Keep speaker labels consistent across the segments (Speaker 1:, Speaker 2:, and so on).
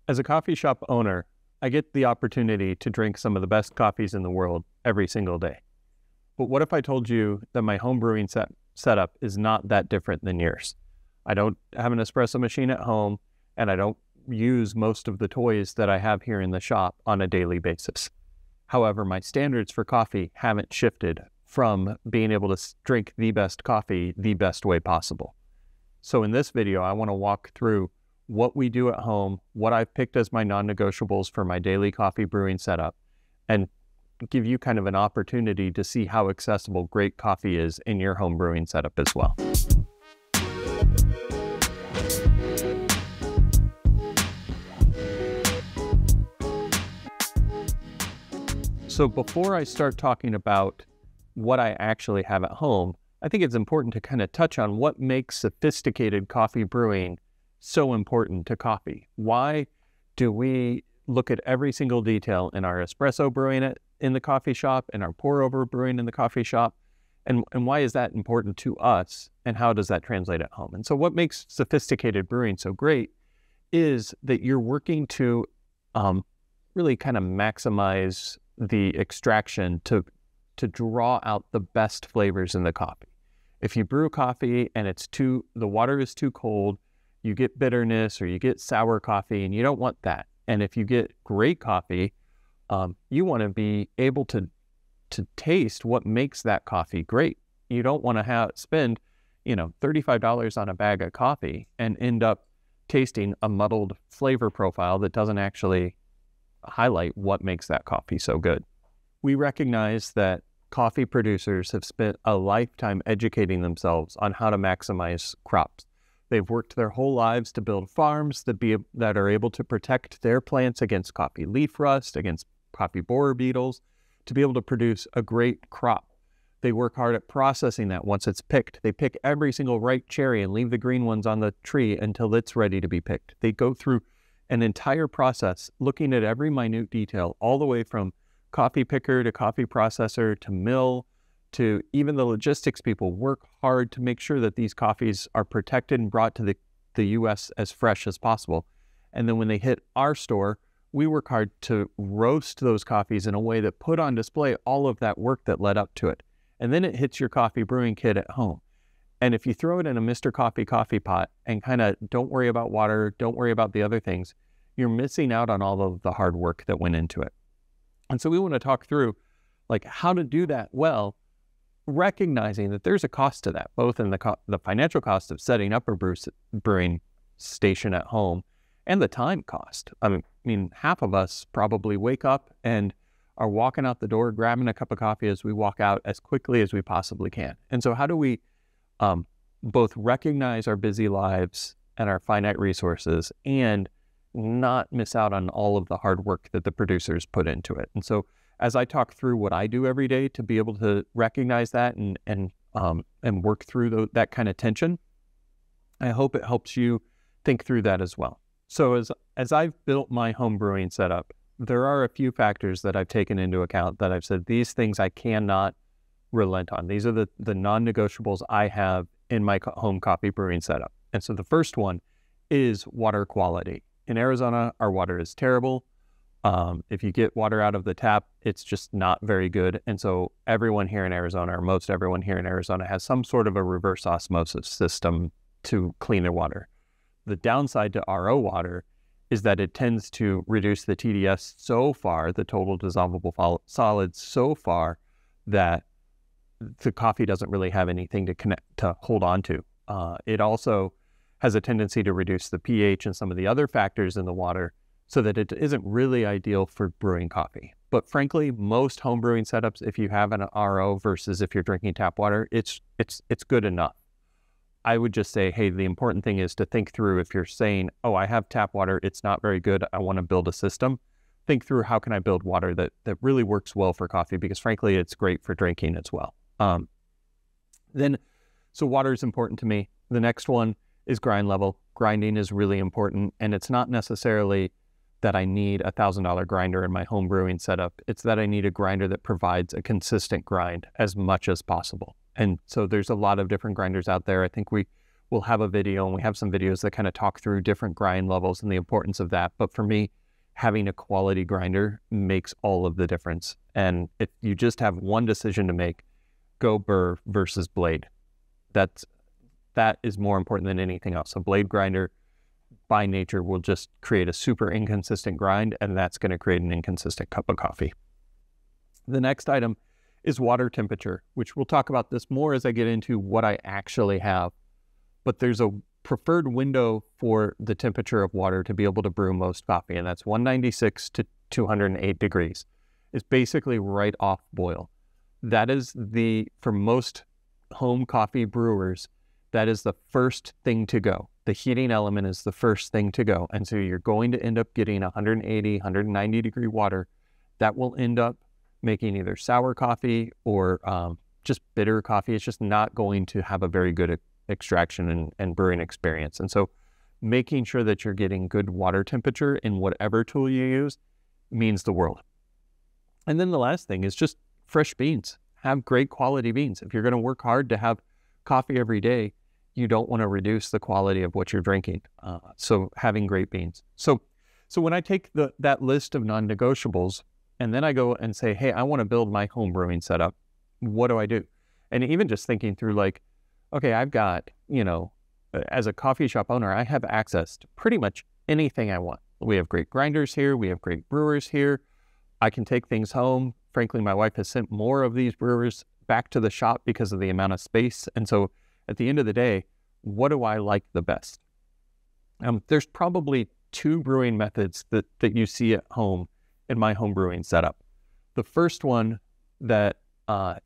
Speaker 1: As a coffee shop owner, I get the opportunity to drink some of the best coffees in the world every single day. But what if I told you that my home brewing setup is not that different than yours? I don't have an espresso machine at home, and I don't use most of the toys that I have here in the shop on a daily basis. However, my standards for coffee haven't shifted from being able to drink the best coffee the best way possible. So in this video, I want to walk through what we do at home, what I've picked as my non-negotiables for my daily coffee brewing setup, and give you kind of an opportunity to see how accessible great coffee is in your home brewing setup as well. So before I start talking about what I actually have at home, I think it's important to kind of touch on what makes sophisticated coffee brewing so important to coffee. Why do we look at every single detail in our espresso brewing in the coffee shop and our pour over brewing in the coffee shop? And why is that important to us? And how does that translate at home? And so what makes sophisticated brewing so great is that you're working to really kind of maximize the extraction to draw out the best flavors in the coffee. If you brew coffee and the water is too cold, you get bitterness or you get sour coffee, and you don't want that. And if you get great coffee, you want to be able to taste what makes that coffee great. You don't want to spend, $35 on a bag of coffee and end up tasting a muddled flavor profile that doesn't actually highlight what makes that coffee so good. We recognize that coffee producers have spent a lifetime educating themselves on how to maximize crops. They've worked their whole lives to build farms that are able to protect their plants against coffee leaf rust, against coffee borer beetles, to be able to produce a great crop. They work hard at processing that once it's picked. They pick every single ripe cherry and leave the green ones on the tree until it's ready to be picked. They go through an entire process looking at every minute detail, all the way from coffee picker to coffee processor to mill to even the logistics people work hard to make sure that these coffees are protected and brought to the U.S. as fresh as possible. And then when they hit our store, we work hard to roast those coffees in a way that put on display all of that work that led up to it. And then it hits your coffee brewing kit at home. And if you throw it in a Mr. Coffee coffee pot and kind of don't worry about water, don't worry about the other things, you're missing out on all of the hard work that went into it. And so we want to talk through how to do that well, recognizing that there's a cost to that, both in the financial cost of setting up a brewing station at home and the time cost. I mean, half of us probably wake up and are walking out the door, grabbing a cup of coffee as we walk out as quickly as we possibly can. And so how do we both recognize our busy lives and our finite resources and not miss out on all of the hard work that the producers put into it? And so as I talk through what I do every day to be able to recognize that and work through that kind of tension, I hope it helps you think through that as well. So as I've built my home brewing setup, there are a few factors that I've taken into account that I've said, these things I cannot relent on. These are the non-negotiables I have in my home coffee brewing setup. And so the first one is water quality. In Arizona, our water is terrible. If you get water out of the tap, it's just not very good. And so everyone here in Arizona, or most everyone here in Arizona, has some sort of a reverse osmosis system to clean their water. The downside to RO water is that it tends to reduce the TDS so far, the total dissolvable solids so far, that the coffee doesn't really have anything to hold on to. It also has a tendency to reduce the pH and some of the other factors in the water so that it isn't really ideal for brewing coffee. But frankly, most home brewing setups, if you have an RO versus if you're drinking tap water, it's good enough. I would just say, hey, the important thing is to think through, if you're saying, oh, I have tap water, it's not very good, I want to build a system, think through, how can I build water that really works well for coffee? Because frankly, it's great for drinking as well. So water is important to me. The next one is grind level. Grinding is really important, and it's not necessarily that I need a $1,000 grinder in my home brewing setup. It's that I need a grinder that provides a consistent grind as much as possible. And so there's a lot of different grinders out there. I think we we'll have a video, and we have some videos that kind of talk through different grind levels and the importance of that. But for me, having a quality grinder makes all of the difference. And if you just have one decision to make, go burr versus blade. That is more important than anything else. A blade grinder by nature will just create a super inconsistent grind, and that's going to create an inconsistent cup of coffee. The next item is water temperature, which we'll talk about this more as I get into what I actually have. But there's a preferred window for the temperature of water to be able to brew most coffee, and that's 196 to 208 degrees. It's basically right off boil. That is for most home coffee brewers, that is the first thing to go. The heating element is the first thing to go. And so you're going to end up getting 180, 190 degree water that will end up making either sour coffee or just bitter coffee. It's just not going to have a very good extraction and brewing experience. And so making sure that you're getting good water temperature in whatever tool you use means the world. And then the last thing is just fresh beans. Have great quality beans. If you're going to work hard to have coffee every day, you don't want to reduce the quality of what you're drinking. So having great beans. So when I take that list of non-negotiables and then I go and say, hey, I want to build my home brewing setup, what do I do? And even just thinking through like, okay, I've got, as a coffee shop owner, I have access to pretty much anything I want. We have great grinders here. We have great brewers here. I can take things home. Frankly, my wife has sent more of these brewers back to the shop because of the amount of space. And so at the end of the day, what do I like the best? There's probably two brewing methods that you see at home in my home brewing setup. The first one that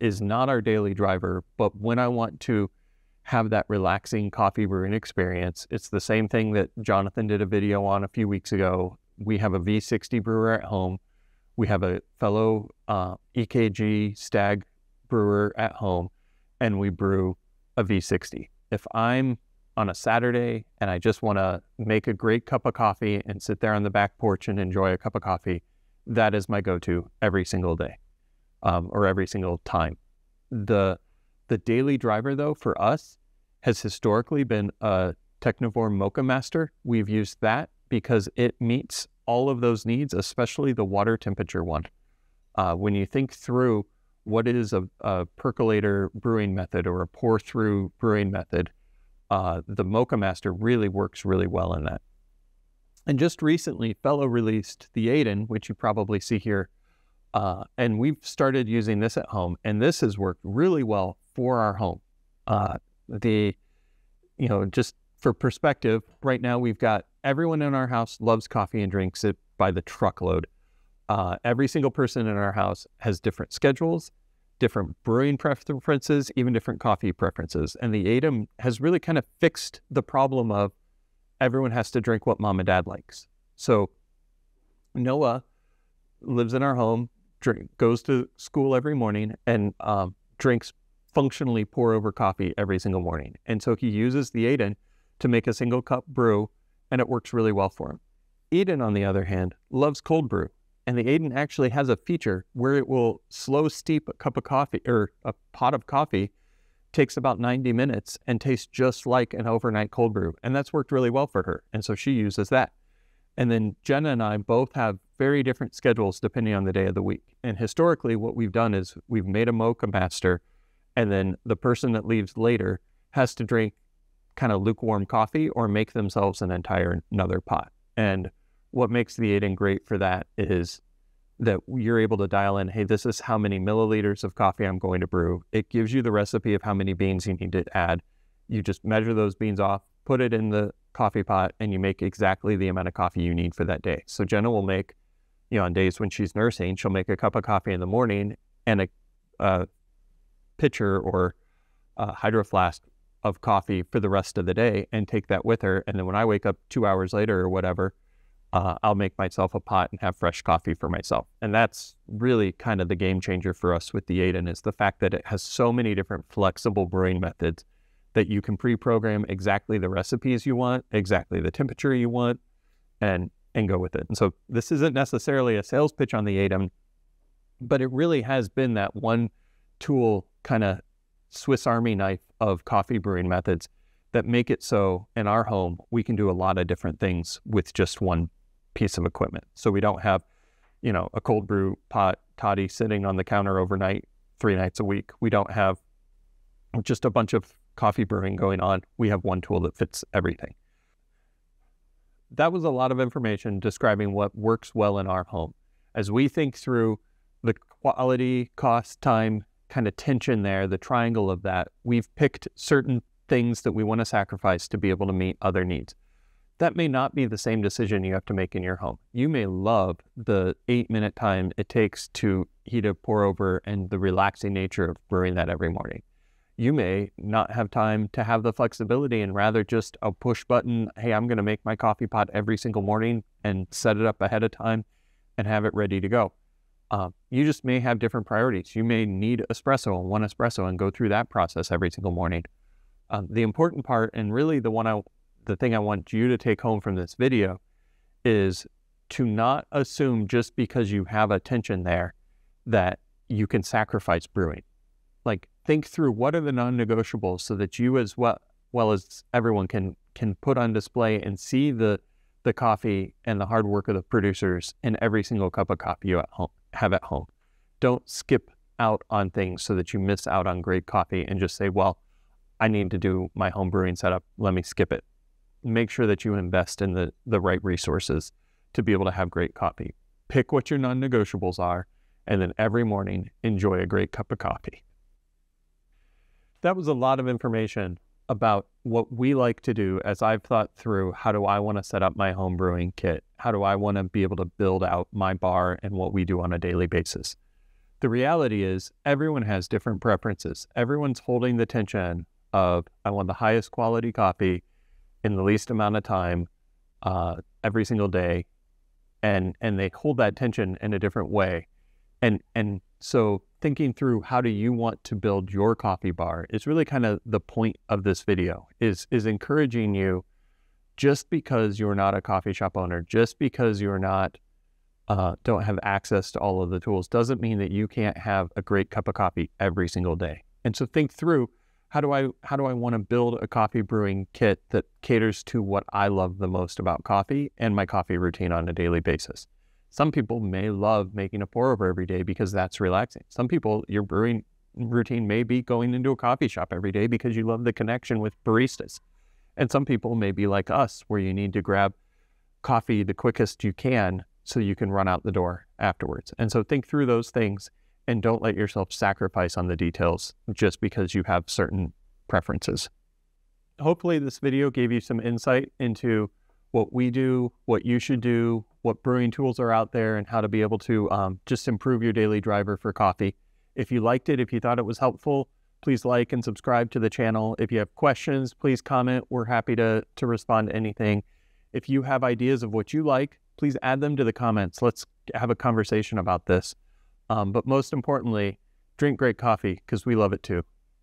Speaker 1: is not our daily driver, but when I want to have that relaxing coffee brewing experience, it's the same thing that Jonathan did a video on a few weeks ago. We have a V60 brewer at home. We have a fellow EKG Stag brewer at home, and we brew a V60. If I'm on a Saturday and I just want to make a great cup of coffee and sit there on the back porch and enjoy a cup of coffee, that is my go-to every single day, or every single time. The daily driver, though, for us has historically been a Technivore Mocha Master. We've used that because it meets all of those needs, especially the water temperature one. When you think through what is a percolator brewing method or a pour-through brewing method, the Mocha Master really works really well in that. And just recently, Fellow released the Aiden, which you probably see here, and we've started using this at home, and this has worked really well for our home. Just for perspective, right now we've got everyone in our house loves coffee and drinks it by the truckload. Every single person in our house has different schedules, different brewing preferences, even different coffee preferences. And the Aiden has really kind of fixed the problem of everyone has to drink what mom and dad likes. So Noah lives in our home, goes to school every morning, and drinks functionally pour over coffee every single morning. And so he uses the Aiden to make a single cup brew, and it works really well for him. Eden, on the other hand, loves cold brew. And the Aiden actually has a feature where it will slow steep a cup of coffee, or a pot of coffee, takes about 90 minutes and tastes just like an overnight cold brew. And that's worked really well for her. And so she uses that. And then Jenna and I both have very different schedules depending on the day of the week. And historically, what we've done is we've made a Mocha Master, and then the person that leaves later has to drink kind of lukewarm coffee or make themselves another pot. And what makes the Aiden great for that is that you're able to dial in, hey, this is how many milliliters of coffee I'm going to brew. It gives you the recipe of how many beans you need to add. You just measure those beans off, put it in the coffee pot, and you make exactly the amount of coffee you need for that day. So Jenna will make, on days when she's nursing, she'll make a cup of coffee in the morning and a pitcher or a hydro flask of coffee for the rest of the day and take that with her. And then when I wake up 2 hours later or whatever, I'll make myself a pot and have fresh coffee for myself. And that's really kind of the game changer for us with the Aiden, is the fact that it has so many different flexible brewing methods that you can pre-program exactly the recipes you want, exactly the temperature you want, and go with it. And so this isn't necessarily a sales pitch on the Aiden, but it really has been that one tool kind of Swiss Army knife of coffee brewing methods that make it so in our home, we can do a lot of different things with just one piece of equipment. So we don't have, a cold brew pot toddy sitting on the counter overnight, 3 nights a week. We don't have just a bunch of coffee brewing going on. We have one tool that fits everything. That was a lot of information describing what works well in our home. As we think through the quality, cost, time kind of tension there, the triangle of that, we've picked certain things that we want to sacrifice to be able to meet other needs. That may not be the same decision you have to make in your home. You may love the 8-minute time it takes to heat a pour over and the relaxing nature of brewing that every morning. You may not have time to have the flexibility and rather just a push button, hey, I'm going to make my coffee pot every single morning and set it up ahead of time and have it ready to go. You just may have different priorities. You may need espresso and one espresso and go through that process every single morning. The important part, and really the thing I want you to take home from this video, is to not assume just because you have a tension there that you can sacrifice brewing. Like, think through what are the non-negotiables so that you as well as everyone can put on display and see the coffee and the hard work of the producers in every single cup of coffee you have at home. Don't skip out on things so that you miss out on great coffee and just say, well, I need to do my home brewing setup, let me skip it. Make sure that you invest in the right resources to be able to have great coffee. Pick what your non-negotiables are, and then every morning, enjoy a great cup of coffee. That was a lot of information about what we like to do as I've thought through how do I want to set up my home brewing kit? How do I want to be able to build out my bar and what we do on a daily basis? The reality is everyone has different preferences. Everyone's holding the tension of, I want the highest quality coffee in the least amount of time every single day. And they hold that tension in a different way. And so thinking through how do you want to build your coffee bar is really kind of the point of this video, is encouraging you, just because you're not a coffee shop owner, just because you're not don't have access to all of the tools, doesn't mean that you can't have a great cup of coffee every single day. And so think through, how do I want to build a coffee brewing kit that caters to what I love the most about coffee and my coffee routine on a daily basis? Some people may love making a pour over every day because that's relaxing. Some people, your brewing routine may be going into a coffee shop every day because you love the connection with baristas. And some people may be like us, where you need to grab coffee the quickest you can so you can run out the door afterwards. And so think through those things and don't let yourself sacrifice on the details just because you have certain preferences. Hopefully this video gave you some insight into what we do, what you should do, what brewing tools are out there, and how to be able to just improve your daily driver for coffee. If you liked it, if you thought it was helpful, please like and subscribe to the channel. If you have questions, please comment. We're happy to respond to anything. If you have ideas of what you like, please add them to the comments. Let's have a conversation about this. But most importantly, drink great coffee because we love it too.